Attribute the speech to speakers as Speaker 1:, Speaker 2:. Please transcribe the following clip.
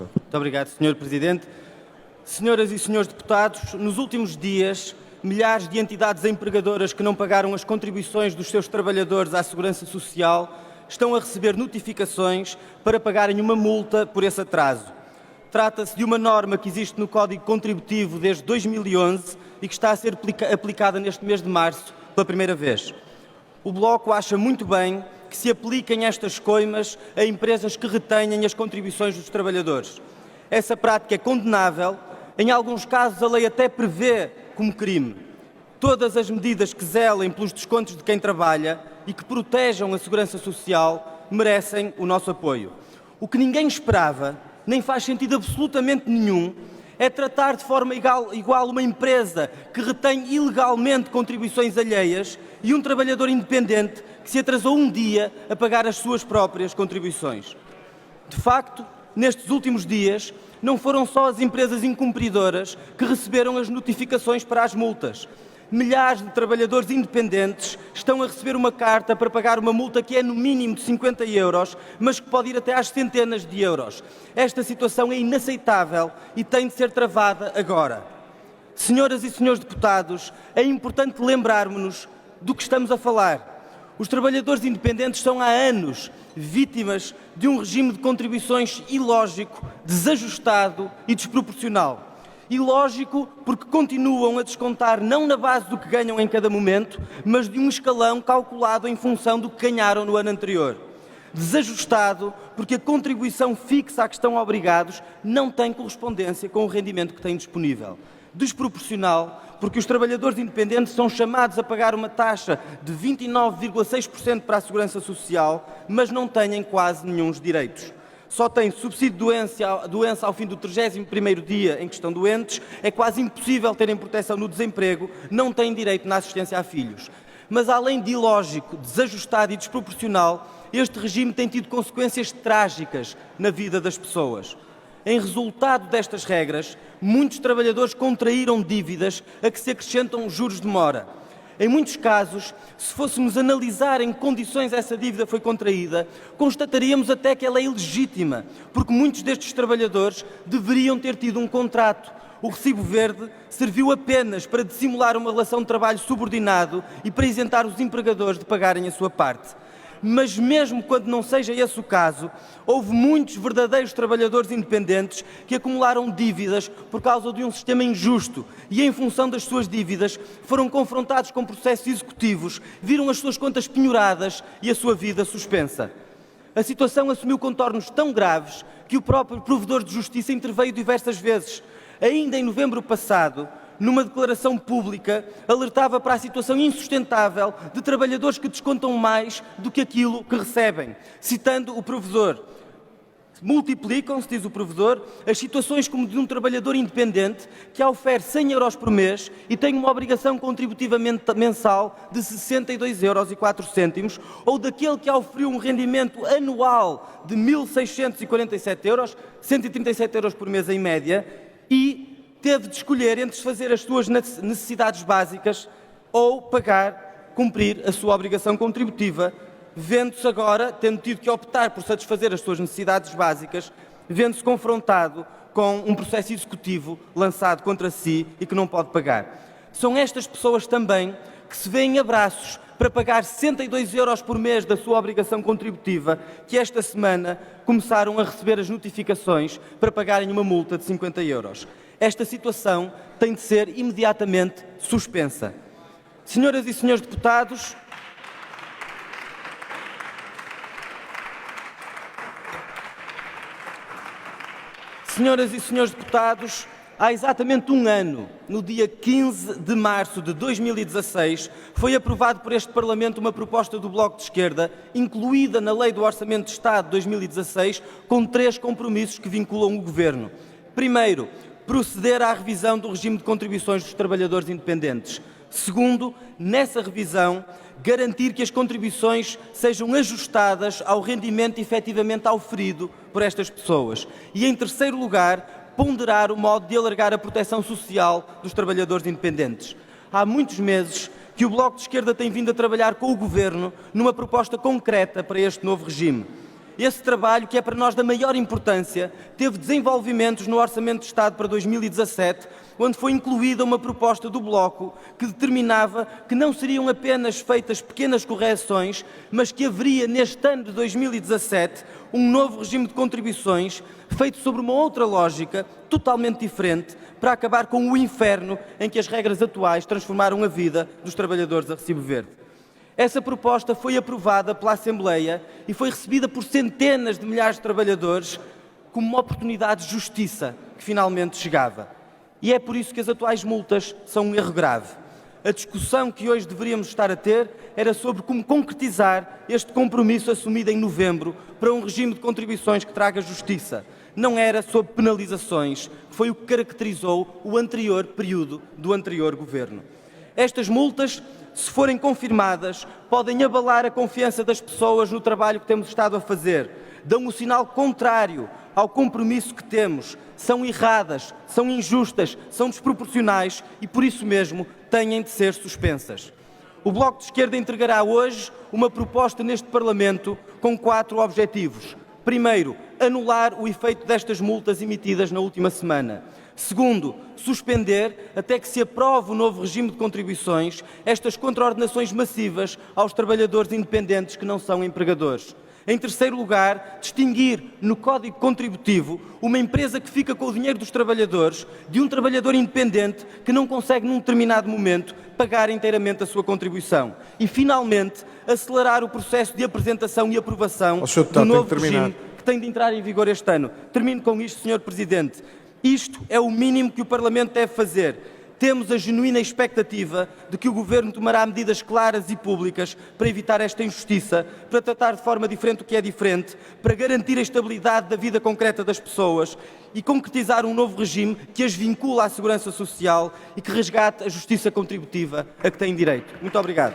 Speaker 1: relator.
Speaker 2: Muito obrigado, Sr. Presidente. Senhoras e senhores deputados, nos últimos dias, milhares de entidades empregadoras que não pagaram as contribuições dos seus trabalhadores à Segurança Social estão a receber notificações para pagarem uma multa por esse atraso. Trata-se de uma norma que existe no Código Contributivo desde 2011 e que está a ser aplicada neste mês de março pela primeira vez. O Bloco acha muito bem que se apliquem estas coimas a empresas que retenham as contribuições dos trabalhadores. Essa prática é condenável. Em alguns casos, a lei até prevê como crime. Todas as medidas que zelem pelos descontos de quem trabalha e que protejam a segurança social merecem o nosso apoio. O que ninguém esperava, nem faz sentido absolutamente nenhum, é tratar de forma igual uma empresa que retém ilegalmente contribuições alheias e um trabalhador independente que se atrasou um dia a pagar as suas próprias contribuições. De facto, nestes últimos dias, não foram só as empresas incumpridoras que receberam as notificações para as multas. Milhares de trabalhadores independentes estão a receber uma carta para pagar uma multa que é no mínimo de 50 euros, mas que pode ir até às centenas de euros. Esta situação é inaceitável e tem de ser travada agora. Senhoras e senhores deputados, é importante lembrarmos-nos do que estamos a falar. Os trabalhadores independentes são há anos vítimas de um regime de contribuições ilógico, desajustado e desproporcional. Ilógico porque continuam a descontar não na base do que ganham em cada momento, mas de um escalão calculado em função do que ganharam no ano anterior. Desajustado porque a contribuição fixa a que estão obrigados não tem correspondência com o rendimento que têm disponível. Desproporcional porque os trabalhadores independentes são chamados a pagar uma taxa de 29,6% para a Segurança Social, mas não têm quase nenhum direitos. Só têm subsídio de doença ao fim do 31º dia em que estão doentes, é quase impossível terem proteção no desemprego, não têm direito na assistência a filhos. Mas além de ilógico, desajustado e desproporcional, este regime tem tido consequências trágicas na vida das pessoas. Em resultado destas regras, muitos trabalhadores contraíram dívidas a que se acrescentam juros de mora. Em muitos casos, se fôssemos analisar em que condições essa dívida foi contraída, constataríamos até que ela é ilegítima, porque muitos destes trabalhadores deveriam ter tido um contrato. O recibo verde serviu apenas para dissimular uma relação de trabalho subordinado e para isentar os empregadores de pagarem a sua parte. Mas mesmo quando não seja esse o caso, houve muitos verdadeiros trabalhadores independentes que acumularam dívidas por causa de um sistema injusto e, em função das suas dívidas, foram confrontados com processos executivos, viram as suas contas penhoradas e a sua vida suspensa. A situação assumiu contornos tão graves que o próprio Provedor de Justiça interveio diversas vezes. Ainda em novembro passado, numa declaração pública, alertava para a situação insustentável de trabalhadores que descontam mais do que aquilo que recebem. Citando o provedor, multiplicam-se, diz o provedor, as situações como de um trabalhador independente que oferece 100 euros por mês e tem uma obrigação contributiva mensal de 62,04 euros, ou daquele que oferiu um rendimento anual de 1.647 euros, 137 euros por mês em média, e teve de escolher entre fazer as suas necessidades básicas ou cumprir a sua obrigação contributiva, vendo-se agora, tendo tido que optar por satisfazer as suas necessidades básicas, vendo-se confrontado com um processo executivo lançado contra si e que não pode pagar. São estas pessoas também que se veem a braços para pagar 62 euros por mês da sua obrigação contributiva, que esta semana começaram a receber as notificações para pagarem uma multa de 50 euros. Esta situação tem de ser imediatamente suspensa. Senhoras e senhores deputados, há exatamente um ano, no dia 15 de março de 2016, foi aprovado por este Parlamento uma proposta do Bloco de Esquerda, incluída na Lei do Orçamento de Estado de 2016, com 3 compromissos que vinculam o Governo. Primeiro, proceder à revisão do regime de contribuições dos trabalhadores independentes. Segundo, nessa revisão, garantir que as contribuições sejam ajustadas ao rendimento efetivamente auferido por estas pessoas. E, em terceiro lugar, ponderar o modo de alargar a proteção social dos trabalhadores independentes. Há muitos meses que o Bloco de Esquerda tem vindo a trabalhar com o Governo numa proposta concreta para este novo regime. Esse trabalho, que é para nós da maior importância, teve desenvolvimentos no Orçamento de Estado para 2017, onde foi incluída uma proposta do Bloco que determinava que não seriam apenas feitas pequenas correções, mas que haveria neste ano de 2017 um novo regime de contribuições feito sobre uma outra lógica, totalmente diferente, para acabar com o inferno em que as regras atuais transformaram a vida dos trabalhadores a recibo verde. Essa proposta foi aprovada pela Assembleia e foi recebida por centenas de milhares de trabalhadores como uma oportunidade de justiça que finalmente chegava. E é por isso que as atuais multas são um erro grave. A discussão que hoje deveríamos estar a ter era sobre como concretizar este compromisso assumido em novembro para um regime de contribuições que traga justiça. Não era sobre penalizações, que foi o que caracterizou o anterior período do anterior governo. Estas multas, se forem confirmadas, podem abalar a confiança das pessoas no trabalho que temos estado a fazer. Dão um sinal contrário ao compromisso que temos. São erradas, são injustas, são desproporcionais e, por isso mesmo, têm de ser suspensas. O Bloco de Esquerda entregará hoje uma proposta neste Parlamento com 4 objetivos. Primeiro, anular o efeito destas multas emitidas na última semana. Segundo, suspender, até que se aprove o novo regime de contribuições, estas contraordenações massivas aos trabalhadores independentes que não são empregadores. Em terceiro lugar, distinguir no Código Contributivo uma empresa que fica com o dinheiro dos trabalhadores de um trabalhador independente que não consegue, num determinado momento, pagar inteiramente a sua contribuição. E, finalmente, acelerar o processo de apresentação e aprovação do novo regime que tem de entrar em vigor este ano. Termino com isto, Sr. Presidente. Isto é o mínimo que o Parlamento deve fazer. Temos a genuína expectativa de que o Governo tomará medidas claras e públicas para evitar esta injustiça, para tratar de forma diferente o que é diferente, para garantir a estabilidade da vida concreta das pessoas e concretizar um novo regime que as vincula à segurança social e que resgate a justiça contributiva a que têm direito. Muito obrigado.